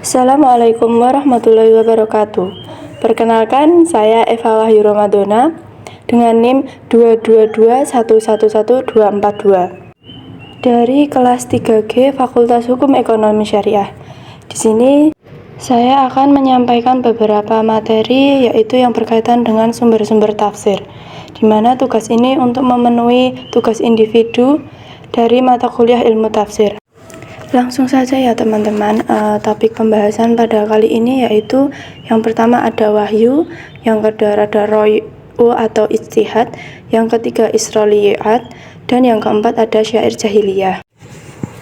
Assalamualaikum warahmatullahi wabarakatuh. Perkenalkan, saya Eva Wahyu Ramadona dengan NIM 222111242 dari kelas 3G Fakultas Hukum Ekonomi Syariah. Di sini saya akan menyampaikan beberapa materi, yaitu yang berkaitan dengan sumber-sumber tafsir, di mana tugas ini untuk memenuhi tugas individu dari mata kuliah ilmu tafsir. Langsung saja ya teman-teman, topik pembahasan pada kali ini yaitu yang pertama ada wahyu, yang kedua ada ro'yu atau ijtihad, yang ketiga Israiliyat, dan yang keempat ada syair jahiliyah.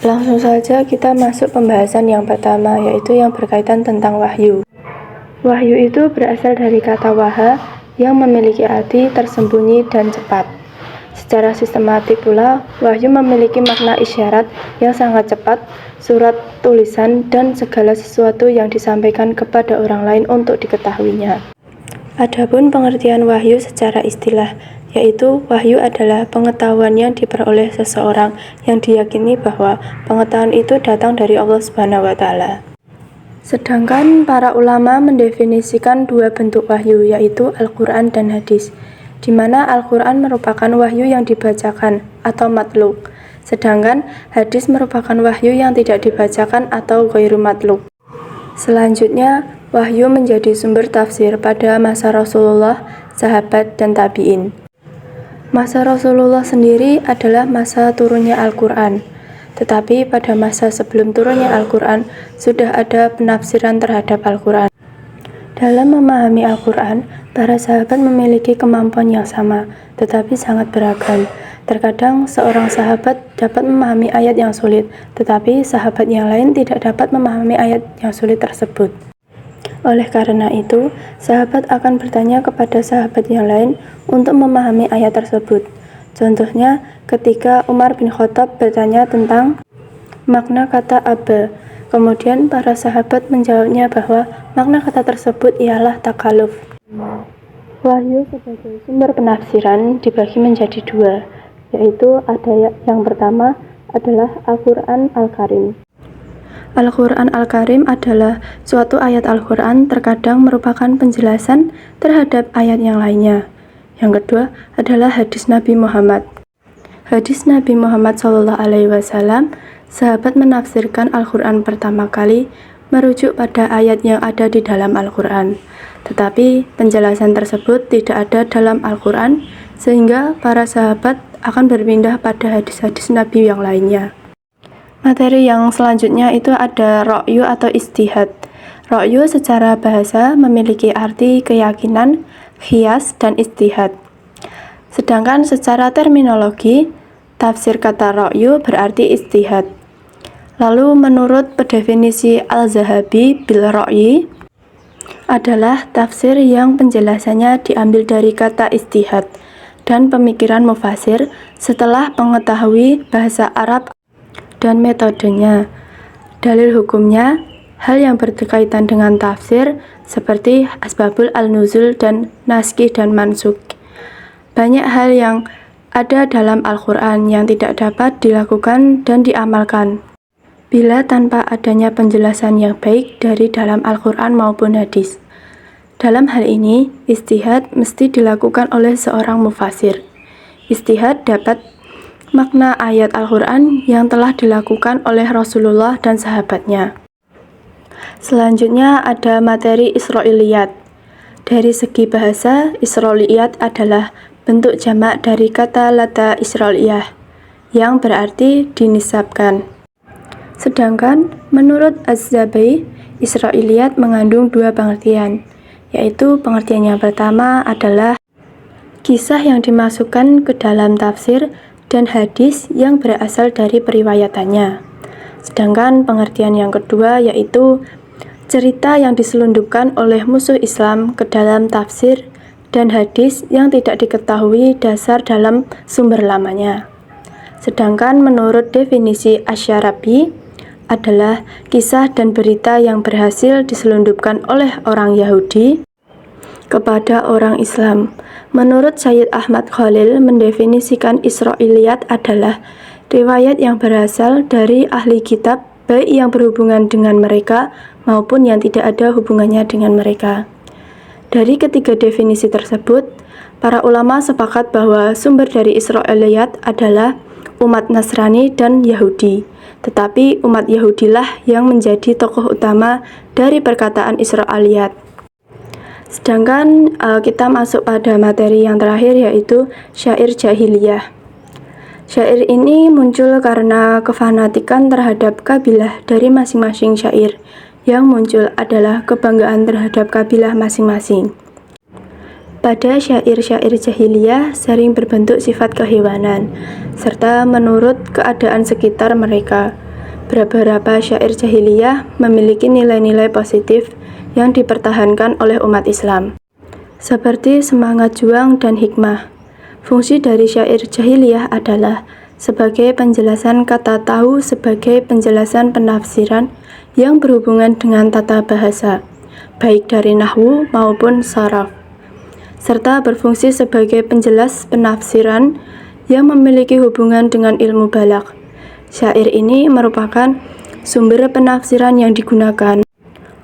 Langsung saja kita masuk pembahasan yang pertama, yaitu yang berkaitan tentang wahyu. Wahyu itu berasal dari kata waha yang memiliki arti tersembunyi dan cepat. Secara sistematik pula, wahyu memiliki makna isyarat yang sangat cepat, surat tulisan, dan segala sesuatu yang disampaikan kepada orang lain untuk diketahuinya. Adapun pengertian wahyu secara istilah, yaitu wahyu adalah pengetahuan yang diperoleh seseorang yang diyakini bahwa pengetahuan itu datang dari Allah SWT. Sedangkan para ulama mendefinisikan dua bentuk wahyu, yaitu Al-Quran dan hadis, di mana Al-Quran merupakan wahyu yang dibacakan atau matluk, sedangkan hadis merupakan wahyu yang tidak dibacakan atau ghairu matluk. Selanjutnya, wahyu menjadi sumber tafsir pada masa Rasulullah, sahabat, dan tabi'in. Masa Rasulullah sendiri adalah masa turunnya Al-Quran, tetapi pada masa sebelum turunnya Al-Quran sudah ada penafsiran terhadap Al-Quran. Dalam memahami Al-Quran, para sahabat memiliki kemampuan yang sama, tetapi sangat beragam. Terkadang seorang sahabat dapat memahami ayat yang sulit, tetapi sahabat yang lain tidak dapat memahami ayat yang sulit tersebut. Oleh karena itu, sahabat akan bertanya kepada sahabat yang lain untuk memahami ayat tersebut. Contohnya, ketika Umar bin Khattab bertanya tentang makna kata Aba, kemudian para sahabat menjawabnya bahwa makna kata tersebut ialah takaluf. Wahyu sebagai sumber penafsiran dibagi menjadi dua, yaitu ada yang pertama adalah Al-Quran Al-Karim. Al-Quran Al-Karim adalah suatu ayat Al-Quran terkadang merupakan penjelasan terhadap ayat yang lainnya. Yang kedua adalah hadis Nabi Muhammad. Hadis Nabi Muhammad SAW, sahabat menafsirkan Al-Quran pertama kali merujuk pada ayat yang ada di dalam Al-Quran. Tetapi penjelasan tersebut tidak ada dalam Al-Quran, sehingga para sahabat akan berpindah pada hadis-hadis Nabi yang lainnya. Materi yang selanjutnya itu ada ro'yu atau ijtihad. Ro'yu secara bahasa memiliki arti keyakinan, qiyas, dan ijtihad. Sedangkan secara terminologi, tafsir kata ro'yu berarti ijtihad. Lalu menurut definisi Al-Zahabi bil ro'yi adalah tafsir yang penjelasannya diambil dari kata ijtihad dan pemikiran mufasir setelah mengetahui bahasa Arab dan metodenya. Dalil hukumnya, hal yang berkaitan dengan tafsir seperti asbabul al-nuzul dan naskih dan mansukh. Banyak hal yang ada dalam Al-Quran yang tidak dapat dilakukan dan diamalkan bila tanpa adanya penjelasan yang baik dari dalam Al-Quran maupun hadis. Dalam hal ini, ijtihad mesti dilakukan oleh seorang mufasir. Ijtihad dapat makna ayat Al-Quran yang telah dilakukan oleh Rasulullah dan sahabatnya. Selanjutnya ada materi Israiliyat. Dari segi bahasa, Israiliyat adalah bentuk jamak dari kata lata Israiliyah, yang berarti dinisabkan. Sedangkan menurut Az-Zabai, Israiliyat mengandung dua pengertian, yaitu pengertian yang pertama adalah kisah yang dimasukkan ke dalam tafsir dan hadis yang berasal dari periwayatannya. Sedangkan pengertian yang kedua yaitu cerita yang diselundupkan oleh musuh Islam ke dalam tafsir dan hadis yang tidak diketahui dasar dalam sumber lamanya. Sedangkan menurut definisi Asy-Syarabi adalah kisah dan berita yang berhasil diselundupkan oleh orang Yahudi kepada orang Islam. Menurut Sayyid Ahmad Khalil mendefinisikan Israiliyat adalah riwayat yang berasal dari ahli kitab baik yang berhubungan dengan mereka maupun yang tidak ada hubungannya dengan mereka. Dari ketiga definisi tersebut, para ulama sepakat bahwa sumber dari Israiliyat adalah umat Nasrani dan Yahudi, tetapi umat Yahudilah yang menjadi tokoh utama dari perkataan Israiliyat. Sedangkan kita masuk pada materi yang terakhir, yaitu syair jahiliyah. Syair ini muncul karena kefanatikan terhadap kabilah dari masing-masing syair. Yang muncul adalah kebanggaan terhadap kabilah masing-masing. Pada syair-syair jahiliyah sering berbentuk sifat kehewanan, serta menurut keadaan sekitar mereka. Beberapa syair jahiliyah memiliki nilai-nilai positif yang dipertahankan oleh umat Islam, seperti semangat juang dan hikmah. Fungsi dari syair jahiliyah adalah sebagai penjelasan kata tahu, sebagai penjelasan penafsiran yang berhubungan dengan tata bahasa, baik dari nahwu maupun sharaf, serta berfungsi sebagai penjelas penafsiran yang memiliki hubungan dengan ilmu balagh. Syair ini merupakan sumber penafsiran yang digunakan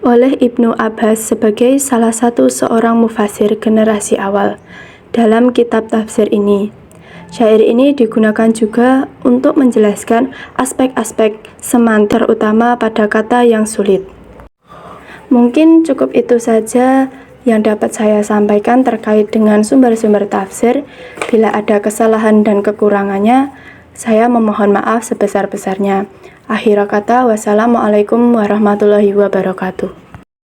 oleh Ibnu Abbas sebagai salah satu seorang mufasir generasi awal dalam kitab tafsir ini. Syair ini digunakan juga untuk menjelaskan aspek-aspek semantik terutama pada kata yang sulit. Mungkin cukup itu saja yang dapat saya sampaikan terkait dengan sumber-sumber tafsir. Bila ada kesalahan dan kekurangannya, saya memohon maaf sebesar-besarnya. Akhir kata, wassalamualaikum warahmatullahi wabarakatuh.